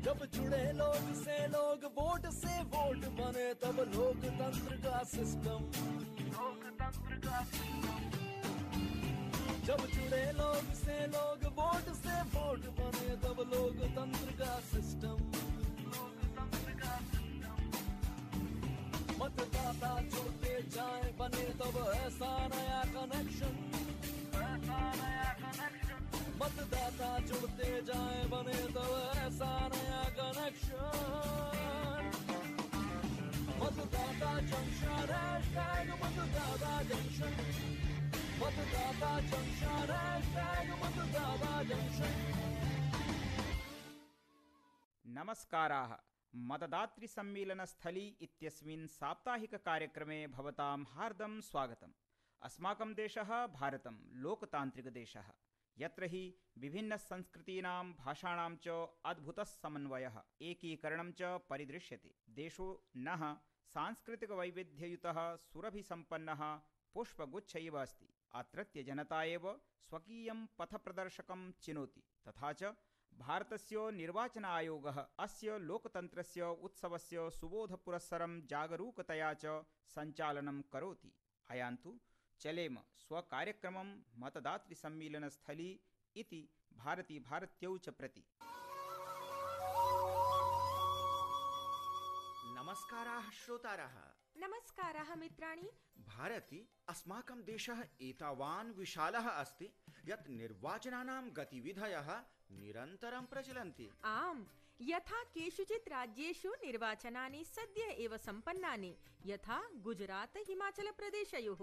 जब जुड़े लोग से लोग, वोट से वोट बने, तब लोकतंत्र का सिस्टम। जब जुड़े लोग से लोग, वोट से वोट बने, तब लोकतंत्र का सिस्टम। मतदाता जुड़ते जाए बने, तब ऐसा नया कनेक्शन। मतदाता जुड़ते जाए बने, तब ऐसा नया कनेक्शन। मतदाता जंक्शन, हैशटैग मतदाता जंक्शन। मतदाता जंक्शन, हैशटैग मतदाता जंक्शन। नमस्काराः। मतदातृ सम्मेलन स्थली इत्यस्मिन् साप्ताहिक कार्यक्रमे भवतां हार्दं स्वागतम्। अस्माकं देशः भारतं लोकतान्त्रिकदेशः, यत्र हि विभिन्न संस्कृतीनां भाषाणां च अद्भुतः समन्वयः एकीकरणं च परिदृश्यते। देशो नः सांस्कृतिकवैविध्ययुतः सुरभिसम्पन्नः पुष्पगुच्छ इव अस्ति। अत्रत्य जनता एव स्वकीयं पथप्रदर्शकं चिनोति। तथा च भारतस्य निर्वाचन आयोगः अस्य लोकतन्त्रस्य उत्सवस्य सुबोधपुरस्सरं जागरूकतया च सञ्चालनं करोति। अयान्तु चलेम स्वकार्यक्रमं मतदातृसम्मेलनस्थली इति भारतीभारत्यौ च प्रति। नमस्काराः श्रोतारः। नमस्काराः मित्राणि। भारते अस्माकं देशः एतावान् विशालः अस्ति यत् निर्वाचनानां गतिविधयः निरन्तरं प्रचलन्ति। आम्, यथा केषुचित् राज्येषु निर्वाचनानि सद्य एव सम्पन्नानि, यथा गुजरात हिमाचल प्रदेशयोः,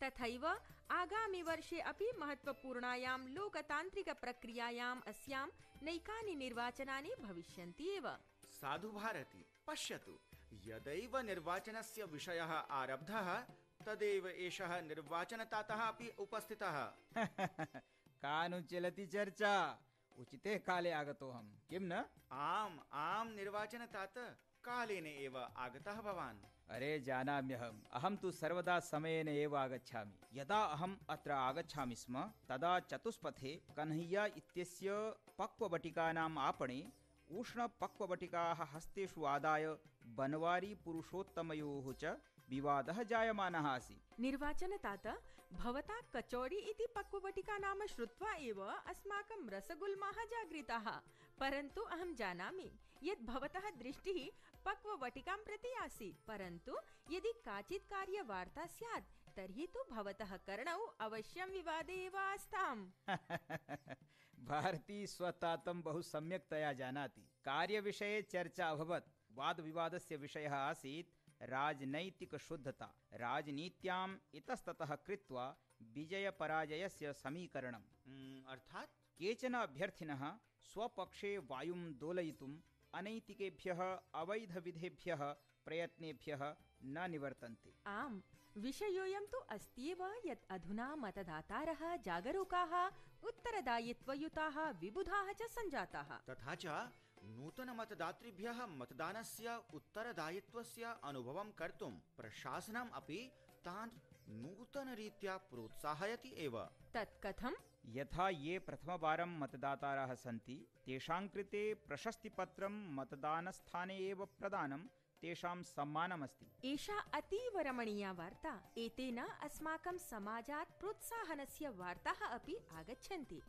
तथैव आगामि वर्षे अपि महत्वपूर्णायां लोकतान्त्रिक प्रक्रियायाम् अस्यां नैकानि निर्वाचनानि भविष्यन्ति एव। साधु भारती, पश्यतु, यदैव निर्वाचनस्य विषयः आरब्धः तदैव एषः निर्वाचनतातः अपि उपस्थितः। कानु चलति चर्चा? उचिते काले आगतोऽहं, किं न? आम् निर्वाचनतात, कालेन एव आगतः भवान्। अरे जानाम्यहम्, अहं तु सर्वदा समयेन एव आगच्छामि। यदा अहम् अत्र आगच्छामि स्म तदा चतुष्पथे कन्हैया इत्यस्य पक्ववटिकानाम् आपणे उष्णपक्ववटिकाः हस्तेषु आदाय बनवारी पुरुषोत्तमयोः च विवादः जायमानः आसीत्। निर्वाचनतात, भवता कचौड़ी इति पक्ववटिका नाम श्रुत्वा एव अस्माकं रसगुल्माः जागृताः। परन्तु अहं जानामि यत् भवतः दृष्टिः पक्ववटिकां प्रति आसीत्, परन्तु यदि काचित् कार्यवार्ता स्यात् तर्हि तु भवतः कर्णौ अवश्यं विवादे एव आस्ताम्। भारती स्वतातं बहु सम्यक्तया जानाति। कार्यविषये चर्चा अभवत्। वादविवादस्य विषयः आसीत् राजनैतिक शुद्धता। राजनीत्याम् इतस्ततः कृत्वा विजयपराजयस्य समीकरणम्। अर्थात् केचन अभ्यर्थिनः स्वपक्षे वायुं दोलयितुम् अनैतिकेभ्यः अवैधविधेभ्यः प्रयत्नेभ्यः न निवर्तन्ते। आम्, विषयोऽयं तु अस्त्येव यत् अधुना मतदातारः जागरूकाः, उत्तरदायित्वयुताः, विबुधाः च सञ्जाताः। तथा च नूतनमतदातृभ्यः मतदानस्य उत्तरदायित्वस्य अनुभवं कर्तुं प्रशासनम् अपि तान् नूतनरीत्या प्रोत्साहयति एव। तत् कथम्? यथा ये प्रथमवारं मतदातारः सन्ति तेषां कृते प्रशस्तिपत्रं मतदानस्थाने एव प्रदानं तेषां सम्मानमस्ति। एषा अतीव रमणीया वार्ता। एतेन अस्माकं समाजात् प्रोत्साहनस्य वार्ताः अपि आगच्छन्ति।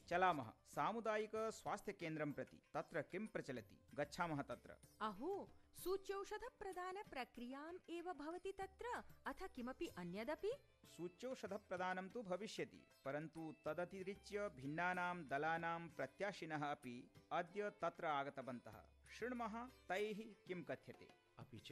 चलामः सामुदायिक स्वास्थ्य केन्द्रं प्रति। तत्र किं प्रचलति? गच्छामः तत्र। अहो, सूच्यौषध प्रदान प्रक्रियाम् एव भवति तत्र, अथ किमपि अन्यदपि? सूच्यौषध प्रदानं तु भविष्यति, परन्तु तदतिरिच्य भिन्नानां दलानां प्रत्याशिनः अपि अद्य तत्र आगतवन्तः। शृण्मः तैः किं कथ्यते। अपि च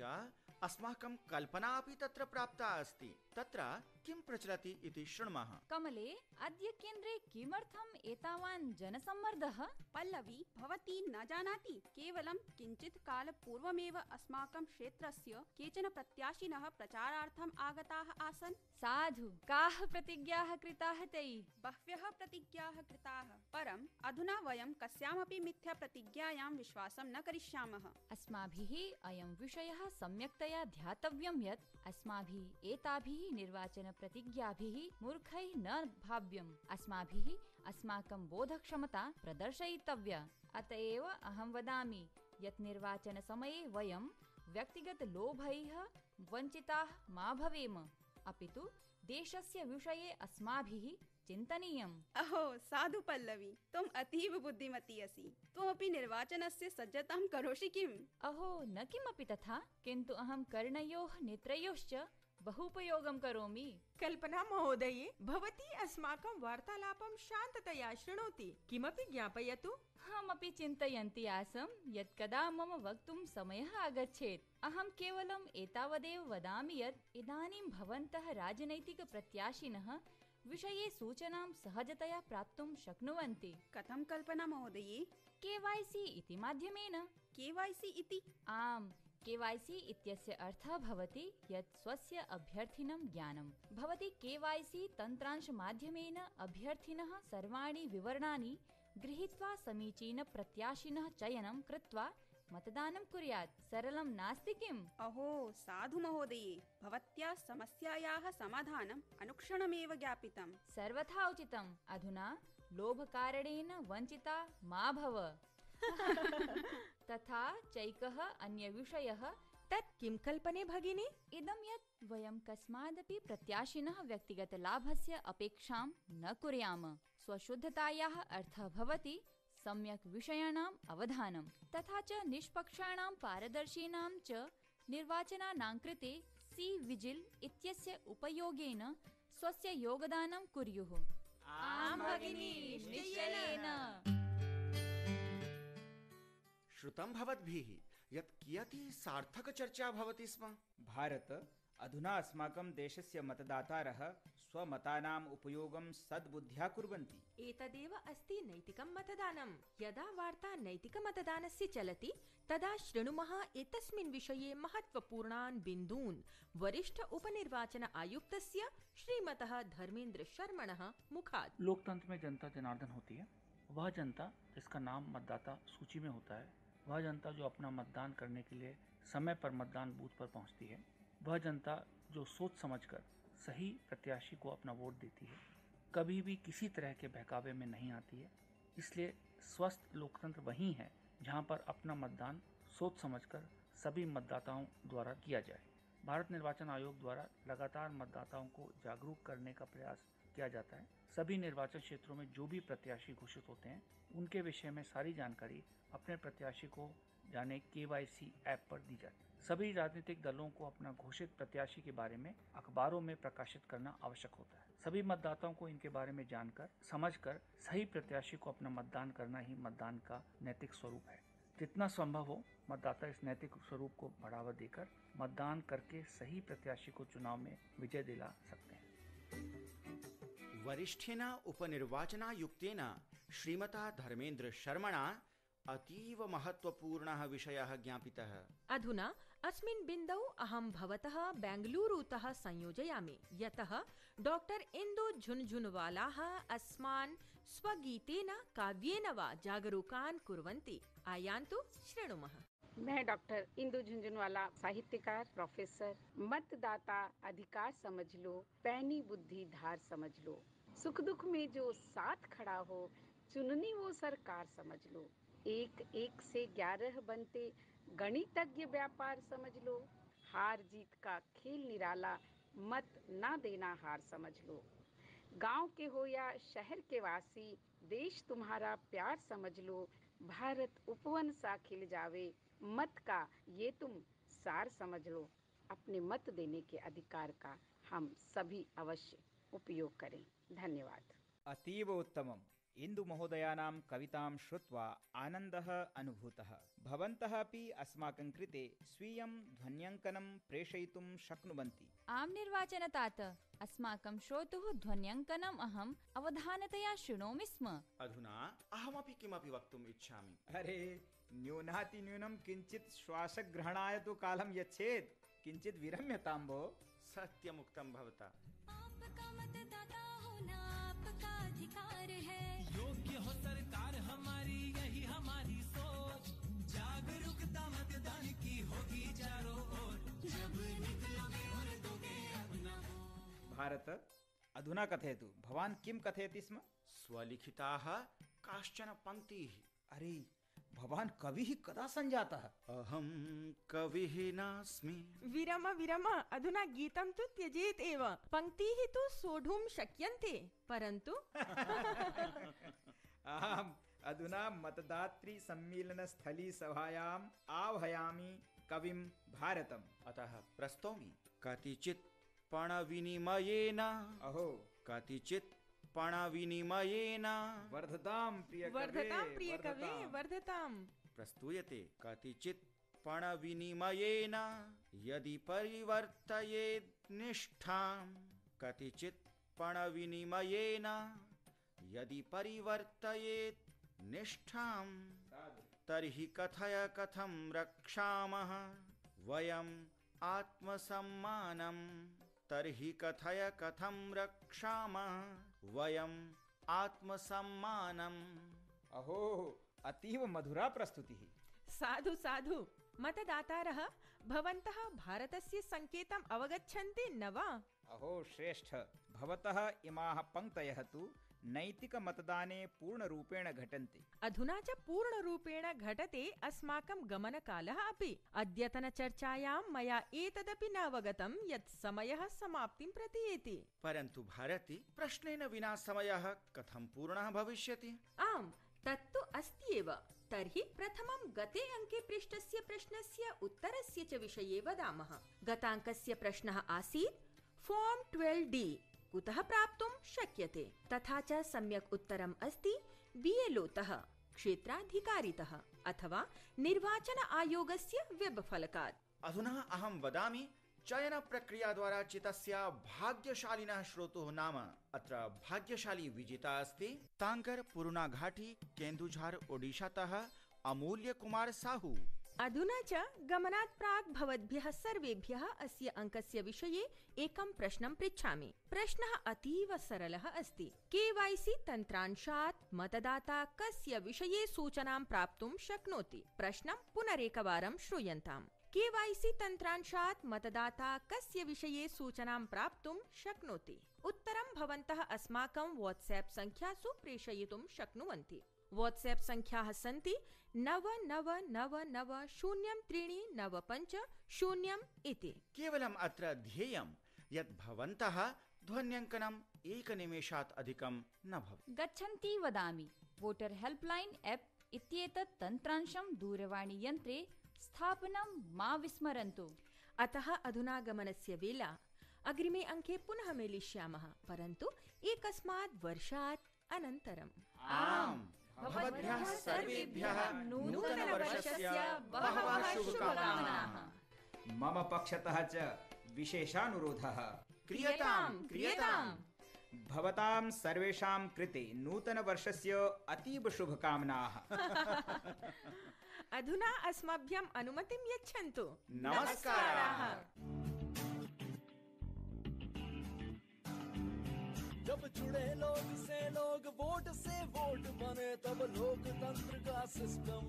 अस्माकं कल्पना अपि तत्र प्राप्ता अस्ति। तत्र किं प्रचलति इति शृण्मः। कमले, अद्य केन्द्रे किमर्थम् एतावान् जनसम्मर्दः? पल्लवी, भवती न जानाति, केवलं किञ्चित् कालपूर्वमेव अस्माकं क्षेत्रस्य केचन प्रत्याशिनः प्रचारार्थम् आगताः आसन्। साधु, काः प्रतिज्ञाः कृताः तैः? बह्व्यः प्रतिज्ञाः कृताः, परम् अधुना वयं कस्यामपि मिथ्या प्रतिज्ञायां विश्वासं न करिष्यामः। अस्माभिः अयं विषयः सम्यक्तया ध्यातव्यं यत् अस्माभिः एताभिः निर्वाचनप्रतिज्ञाभिः मूर्खैः न भाव्यम्। अस्माभिः अस्माकं बोधक्षमता प्रदर्शयितव्या। अत एव अहं वदामि यत् निर्वाचनसमये वयं व्यक्तिगतलोभैः वञ्चिताः मा भवेम, अपितु देशस्य विषये अस्माभिः चिन्तनीयम्। अहो साधु पल्लवी, त्वम् अतीव बुद्धिमती असि। त्वमपि निर्वाचनस्य सज्जतां करोषि किम्? अहो न किमपि तथा, किन्तु अहं कर्णयोः नेत्रयोश्च बहूपयोगं करोमि। कल्पना महोदये, भवती अस्माकं वार्तालापं शान्ततया शृणोति। किमपि ज्ञापयतु। अहमपि चिन्तयन्ती आसम् यत् कदा मम वक्तुं समयः आगच्छेत्। अहं केवलम् एतावदेव वदामि यत् इदानीं भवन्तः राजनैतिकप्रत्याशिनः विषये सूचनां सहजतया प्राप्तुं शक्नुवन्ति। कथं कल्पना महोदये? KYC इति माध्यमेन। KYC इति? आम्, KYC इत्यस्य अर्थः भवति यत् स्वस्य अभ्यर्थिनं ज्ञानं। भवती KYC तन्त्रांशमाध्यमेन अभ्यर्थिनः सर्वाणि विवरणानि गृहीत्वा समीचीनप्रत्याशिनः चयनं कृत्वा मतदानं कुर्यात्। सरलं नास्ति किम्? अहो साधु महोदये, भवत्याः समस्यायाः समाधानम् अनुक्षणमेव ज्ञापितम्। सर्वथा उचितम्। अधुना लोभकारणेन वञ्चिता मा भव। तथा चैकः अन्यविषयः। तत् किं कल्पने भगिनी? इदं यत् वयं कस्मादपि प्रत्याशिनः व्यक्तिगतलाभस्य अपेक्षां न कुर्याम। स्वशुद्धतायाः अर्थः भवति सम्यक् विषयाणाम् अवधानं, तथा च निष्पक्षाणां पारदर्शिनां च निर्वाचनानां कृते सी-विजिल इत्यस्य उपयोगेन स्वस्य योगदानं कुर्युः। आम् भगिनी, निश्चयेन। श्रुतं भवद्भिः यत् कियती सार्थकचर्चा भवति स्म। भारत अधुना अस्माकं देशस्य मतदातारः स्वमतानाम् उपयोगं सद्बुद्ध्या कुर्वन्ति। एतदेव अस्ति नैतिकं मतदानं। यदा वार्ता नैतिकमतदानस्य चलति तदा शृणुमः एतस्मिन् विषये महत्वपूर्णान् बिन्दून् वरिष्ठ उपनिर्वाचन आयुक्तस्य श्रीमतः धर्मेन्द्र शर्मणः मुखात्। लोकतंत्र में जनता जनार्दन होती है। वह जनता जिसका नाम मतदाता सूची में होता है, वह जनता जो अपना मतदान करने के लिए समय पर मतदान बूथ पर पहुंचती है, वह जनता जो सोच समझकर सही प्रत्याशी को अपना वोट देती है, कभी भी किसी तरह के बहकावे में नहीं आती है। इसलिए स्वस्थ लोकतंत्र वही है जहां पर अपना मतदान सोच समझकर सभी मतदाताओं द्वारा किया जाए। भारत निर्वाचन आयोग द्वारा लगातार मतदाताओं को जागरूक करने का प्रयास किया जाता है। सभी निर्वाचन क्षेत्रों में जो भी प्रत्याशी घोषित होते हैं, उनके विषय में सारी जानकारी अपने प्रत्याशी को जाने KYC ऐप पर दी जाती है। सभी राजनीतिक दलों को अपना घोषित प्रत्याशी के बारे में अखबारों में प्रकाशित करना आवश्यक होता है। सभी मतदाताओं को इनके बारे में जानकर समझकर सही प्रत्याशी को अपना मतदान करना ही मतदान का नैतिक स्वरूप है। जितना संभव हो मतदाता इस नैतिक स्वरूप को बढ़ावा देकर मतदान करके सही प्रत्याशी को चुनाव में विजय दिला सकते हैं। वरिष्ठेन उपनिर्वाचनायुक्तेन श्रीमता धर्मेन्द्र शर्मणा अतीव महत्वपूर्णः विषयः ज्ञापितः। अधुना अस्मिन् बिन्दौ अहं भवतः बेङ्गलूरुतः संयोजयामि, यतः डॉक्टर इन्दु झुनझुनवालाः अस्मान् स्वगीतेन काव्येन वा जागरूकान् कुर्वन्ति। आयान्तु शृणुमः। मैं डॉक्टर इंदु झुंझुनवाला, साहित्यकार, प्रोफेसर। मतदाता अधिकार समझ लो, पैनी बुद्धि धार समझ लो, सुख दुख में जो साथ खड़ा हो, चुननी वो सरकार समझ लो, एक एक से 11 बनते गणितज्ञ व्यापार समझ लो, हार जीत का खेल निराला, मत ना देना हार समझ लो, गांव के हो या शहर के वासी, देश तुम्हारा प्यार समझ लो, भारत उपवन सा खिल जावे, मत का ये तुम सार समझ लो। अपने मत देने के अधिकार का हम सभी अवश्य उपयोग करें। धन्यवाद। अतीव उत्तमम्। इन्दुमहोदयानां कवितां श्रुत्वा आनन्दः अनुभूतः। भवन्तः अपि अस्माकं कृते स्वीयं ध्वन्यङ्कनं प्रेषयितुं शक्नुवन्ति। आम् निर्वाचनतात, अस्माकं श्रोतुः ध्वन्यङ्कनम् अहम् अवधानतया शृणोमि स्म। अधुना अहमपि किमपि वक्तुम् इच्छामि। अरे न्यूनातिन्यूनं किञ्चित् श्वासग्रहणाय तु कालं यच्छेत्, किञ्चित् विरम्यतां भो। सत्यमुक्तं भवता। आपका मतदाता होना आपका अधिकार है। योग्य हो सरकार हमारी, यही हमारी सोच। जागरूकता मतदान की होगी चारों ओर। जब निकलोगे और दोगे अपना वोट। भारत, अधुना कथयतु, भवान् किं कथयति स्म? स्वलिखिताः काश्चन पङ्क्तिः। अरे, भवान् कविः कदा सञ्जातः? अहं कविः नास्मि। विरम विरम, अधुना गीतं तु त्यजेत् एव। पङ्क्तिः तु सोढुं शक्यन्ते, परन्तु अहम् अधुना मतदातृ सम्मेलनस्थली सभायाम् आह्वयामि कविं भारतम्। अतः प्रस्तौमि। कतिचित् पणविनिमयेन, अहो, कतिचित् पणविनिमयेन वर्धतां प्रिय कवे, वर्धताम्। प्रस्तूयते। कतिचित् पणविनिमयेन यदि परिवर्तयेत् निष्ठां, कतिचित् पणविनिमयेन यदि परिवर्तयेत् निष्ठां, तर्हि कथय कथं रक्षामः वयम् आत्मसम्मानम्। तर्हि कथय कथं रक्षामः वयम् आत्मसम्मानम्। अहो, अतीव मधुरा प्रस्तुतिः। साधु साधु। मतदातारः भवन्तः भारतस्य संकेतम् अवगच्छन्ति न वा? अहो श्रेष्ठ, भवतः इमाः पङ्क्तयः तु नैतिकमतदाने पूर्णरूपेण घटन्ति। अधुना च पूर्णरूपेण घटते अस्माकं गमनकालः अपि। अद्यतनचर्चायां मया एतदपि न अवगतं यत् समयः समाप्तिं प्रतीयते। परन्तु भारती, प्रश्नेन विना समयः कथं पूर्णः भविष्यति? आम्, तत्तु अस्ति एव। तर्हि प्रथमं गते अङ्के पृष्टस्य प्रश्नस्य उत्तरस्य च विषये वदामः। गताङ्कस्य प्रश्नः आसीत् फॉर्म 12D कुतः प्राप्तुं शक्यते। तथा च सम्यक् उत्तरम् अस्ति BLO-तः, क्षेत्राधिकारितः अथवा निर्वाचन आयोगस्य वेब फलकात्। अधुना अहं वदामि। चयन प्रक्रिया द्वारा चितस्य भाग्यशालिनः श्रोतुः नाम। अत्र भाग्यशाली विजेता अस्ति ताङ्गर पुरुनाघाटी केन्दुझार ओडिशातः अमूल्य कुमार साहू। अधुना च गमनात् प्राक् भवद्भ्यः सर्वेभ्यः अस्य अङ्कस्य विषये एकं प्रश्नं पृच्छामि। प्रश्नः अतीव सरलः अस्ति। KYC तन्त्रांशात् मतदाता कस्य विषये सूचनां प्राप्तुं शक्नोति? प्रश्नं पुनरेकवारं श्रूयन्ताम्। KYC तन्त्रांशात् मतदाता कस्य विषये सूचनां प्राप्तुं शक्नोति? उत्तरं भवन्तः अस्माकं वाट्सएप संख्यासु प्रेषयितुं शक्नुवन्ति। वाट्सएप संख्याः सन्ति 99990395 इति। केवलम् अत्र ध्येयं यत् भवन्तः ध्वन्यङ्कनम् एकनिमेषात् अधिकं न भवेत्। गच्छन्ती वदामि, वोटर हेल्पलाइन ऐप् इत्येतत् तन्त्रांशं दूरवाणीयन्त्रे स्थापनं मा विस्मरन्तु। अतः अधुना गमनस्य वेला। अग्रिमे अङ्के पुनः मेलिष्यामः, परन्तु एकस्मात् वर्षात् अनन्तरम्। आम्, भवद्भ्यः सर्वेभ्यः नूतनवर्षस्य बहवः शुभकामनाः। मम पक्षतः च विशेषानुरोधः। क्रियताम्। भवतां सर्वेषां कृते नूतनवर्षस्य अतीव शुभकामनाः। अधुना अस्मभ्यम् अनुमतिं यच्छन्तु। नमस्काराः। जब जुड़े लोग से लोग, वोट से वोट बने, तब लोकतंत्र का सिस्टम।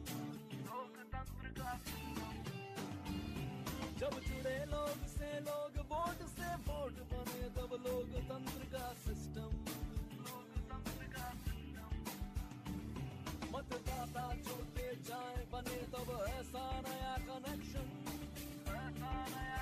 जब जुड़े लोग से लोग, वोट से वोट बने, तब लोकतंत्र का सिस्टम। मतदाता जुड़ते जाए बने, तब ऐसा नया कनेक्शन, ऐसा नया